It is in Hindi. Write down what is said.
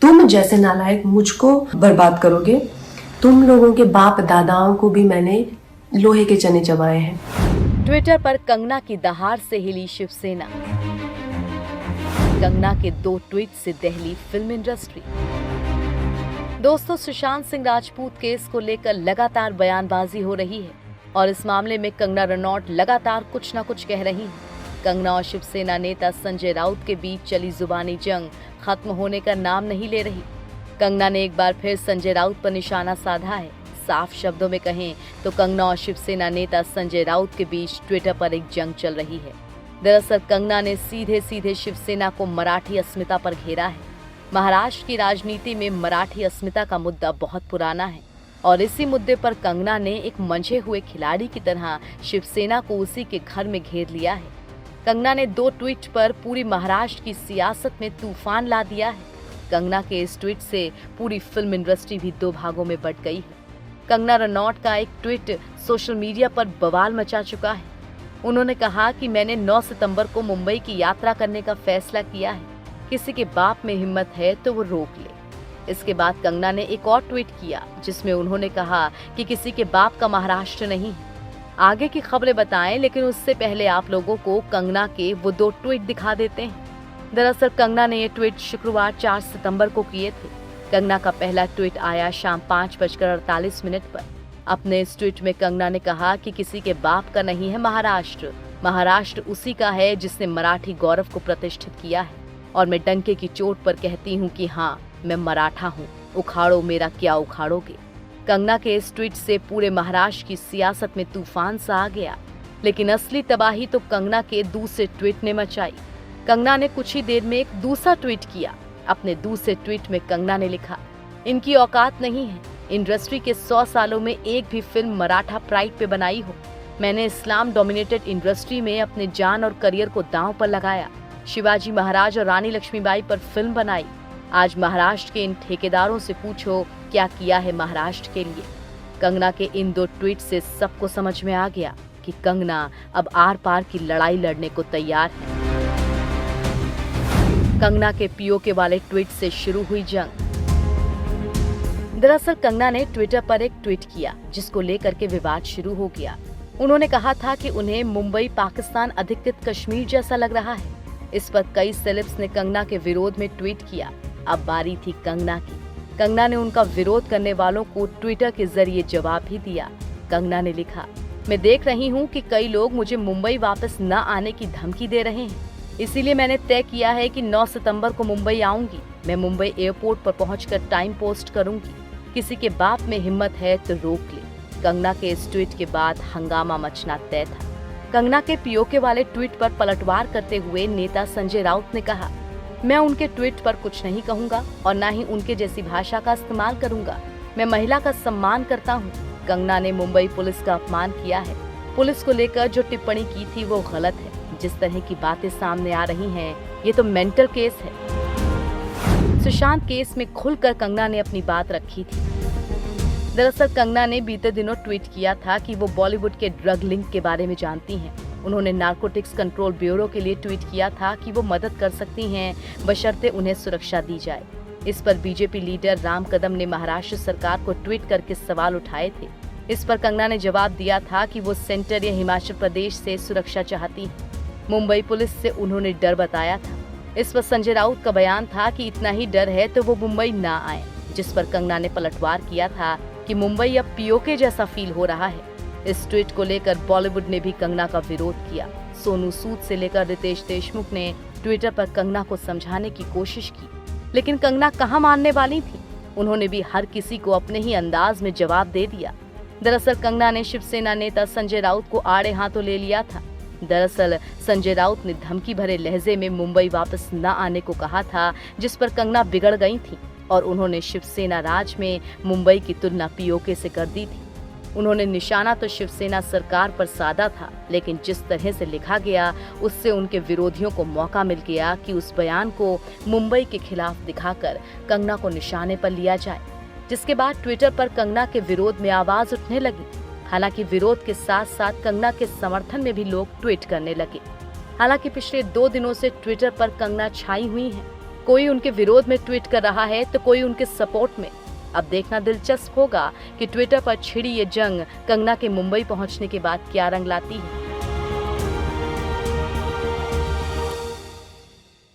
तुम जैसे नालायक मुझको बर्बाद करोगे। तुम लोगों के बाप दादाओं को भी मैंने लोहे के चने चबाए हैं। ट्विटर पर कंगना की दहाड़ से हिली शिवसेना। कंगना के 2 ट्वीट से दहली फिल्म इंडस्ट्री। दोस्तों, सुशांत सिंह राजपूत केस को लेकर लगातार बयानबाजी हो रही है और इस मामले में कंगना रनौत लगातार कुछ न कुछ कह रही हैं। कंगना और शिवसेना नेता संजय राउत के बीच चली जुबानी जंग खत्म होने का नाम नहीं ले रही। कंगना ने एक बार फिर संजय राउत पर निशाना साधा है। साफ शब्दों में कहें तो कंगना और शिवसेना नेता संजय राउत के बीच ट्विटर पर एक जंग चल रही है। दरअसल कंगना ने सीधे सीधे शिवसेना को मराठी अस्मिता पर घेरा है। महाराष्ट्र की राजनीति में मराठी अस्मिता का मुद्दा बहुत पुराना है और इसी मुद्दे पर कंगना ने एक मंझे हुए खिलाड़ी की तरह शिवसेना को उसी के घर में घेर लिया है। कंगना ने 2 ट्वीट पर पूरी महाराष्ट्र की सियासत में तूफान ला दिया है। कंगना के इस ट्वीट से पूरी फिल्म इंडस्ट्री भी 2 भागों में बंट गई है। कंगना रनौत का एक ट्वीट सोशल मीडिया पर बवाल मचा चुका है। उन्होंने कहा कि मैंने 9 सितंबर को मुंबई की यात्रा करने का फैसला किया है। किसी के बाप में हिम्मत है तो वो रोक ले। इसके बाद कंगना ने एक और ट्वीट किया जिसमें उन्होंने कहा कि किसी के बाप का महाराष्ट्र नहीं है। आगे की खबरें बताएं, लेकिन उससे पहले आप लोगों को कंगना के वो 2 ट्वीट दिखा देते हैं। दरअसल कंगना ने ये ट्वीट शुक्रवार 4 सितंबर को किए थे। कंगना का पहला ट्वीट आया शाम 5:48 पर। अपने इस ट्वीट में कंगना ने कहा कि किसी के बाप का नहीं है महाराष्ट्र, महाराष्ट्र उसी का है जिसने मराठी गौरव को प्रतिष्ठित किया है और मैं डंके की चोट पर कहती हूँ कि हाँ, मैं मराठा हूँ, उखाड़ो मेरा क्या उखाड़ोगे। कंगना के इस ट्वीट से पूरे महाराष्ट्र की सियासत में तूफान सा आ गया, लेकिन असली तबाही तो कंगना के दूसरे ट्वीट ने मचाई। कंगना ने कुछ ही देर में एक दूसरा ट्वीट किया। अपने दूसरे ट्वीट में कंगना ने लिखा, इनकी औकात नहीं है इंडस्ट्री के 100 सालों में एक भी फिल्म मराठा प्राइड पे बनाई हो। मैंने इस्लाम डोमिनेटेड इंडस्ट्री में अपने जान और करियर को दांव पर लगाया। शिवाजी महाराज और रानी लक्ष्मीबाई पर फिल्म बनाई। आज महाराष्ट्र के इन ठेकेदारों से पूछो क्या किया है महाराष्ट्र के लिए। कंगना के इन 2 ट्वीट से सबको समझ में आ गया कि कंगना अब आर पार की लड़ाई लड़ने को तैयार है। कंगना के पीओके वाले ट्वीट से शुरू हुई जंग। दरअसल कंगना ने ट्विटर पर एक ट्वीट किया जिसको लेकर के विवाद शुरू हो गया। उन्होंने कहा था कि उन्हें मुंबई पाकिस्तान अधिकृत कश्मीर जैसा लग रहा है। इस पर कई सेलेब्स ने कंगना के विरोध में ट्वीट किया। अब बारी थी कंगना की। कंगना ने उनका विरोध करने वालों को ट्विटर के जरिए जवाब भी दिया। कंगना ने लिखा, मैं देख रही हूँ कि कई लोग मुझे मुंबई वापस न आने की धमकी दे रहे हैं, इसीलिए मैंने तय किया है कि 9 सितंबर को मुंबई आऊंगी। मैं मुंबई एयरपोर्ट पर पहुंचकर टाइम पोस्ट करूंगी। किसी के बाप में हिम्मत है तो रोक ले। कंगना के इस ट्वीट के बाद हंगामा मचना तय था। कंगना के पीओके वाले ट्वीट पर पलटवार करते हुए नेता संजय राउत ने कहा, मैं उनके ट्वीट पर कुछ नहीं कहूंगा और न ही उनके जैसी भाषा का इस्तेमाल करूंगा। मैं महिला का सम्मान करता हूं। कंगना ने मुंबई पुलिस का अपमान किया है। पुलिस को लेकर जो टिप्पणी की थी वो गलत है। जिस तरह की बातें सामने आ रही हैं, ये तो मेंटल केस है। सुशांत केस में खुलकर कंगना ने अपनी बात रखी थी। दरअसल कंगना ने बीते दिनों ट्वीट किया था कि वो बॉलीवुड के ड्रग लिंक के बारे में जानती हैं। उन्होंने नारकोटिक्स कंट्रोल ब्यूरो के लिए ट्वीट किया था कि वो मदद कर सकती हैं बशर्ते उन्हें सुरक्षा दी जाए। इस पर बीजेपी लीडर राम कदम ने महाराष्ट्र सरकार को ट्वीट करके सवाल उठाए थे। इस पर कंगना ने जवाब दिया था कि वो सेंटर या हिमाचल प्रदेश से सुरक्षा चाहती है। मुंबई पुलिस से उन्होंने डर बताया था। इस पर संजय राउत का बयान था कि इतना ही डर है तो वो मुंबई ना आए, जिस पर कंगना ने पलटवार किया था कि मुंबई अब पीओके जैसा फील हो रहा है। इस ट्वीट को लेकर बॉलीवुड ने भी कंगना का विरोध किया। सोनू सूद से लेकर रितेश देशमुख ने ट्विटर पर कंगना को समझाने की कोशिश की, लेकिन कंगना कहाँ मानने वाली थी। उन्होंने भी हर किसी को अपने ही अंदाज में जवाब दे दिया। दरअसल कंगना ने शिवसेना नेता संजय राउत को आड़े हाथों ले लिया था। दरअसल संजय राउत ने धमकी भरे लहजे में मुंबई वापस न आने को कहा था, जिस पर कंगना बिगड़ गई थी और उन्होंने शिवसेना राज में मुंबई की तुलना पीओके से कर दी थी। उन्होंने निशाना तो शिवसेना सरकार पर साधा था, लेकिन जिस तरह से लिखा गया उससे उनके विरोधियों को मौका मिल गया कि उस बयान को मुंबई के खिलाफ दिखाकर कंगना को निशाने पर लिया जाए, जिसके बाद ट्विटर पर कंगना के विरोध में आवाज उठने लगी। हालांकि विरोध के साथ साथ कंगना के समर्थन में भी लोग ट्वीट करने लगे। हालांकि पिछले 2 दिनों से ट्विटर पर कंगना छाई हुई हैं। कोई उनके विरोध में ट्वीट कर रहा है तो कोई उनके सपोर्ट में। अब देखना दिलचस्प होगा कि ट्विटर पर छिड़ी ये जंग कंगना के मुंबई पहुंचने के बाद क्या रंग लाती है।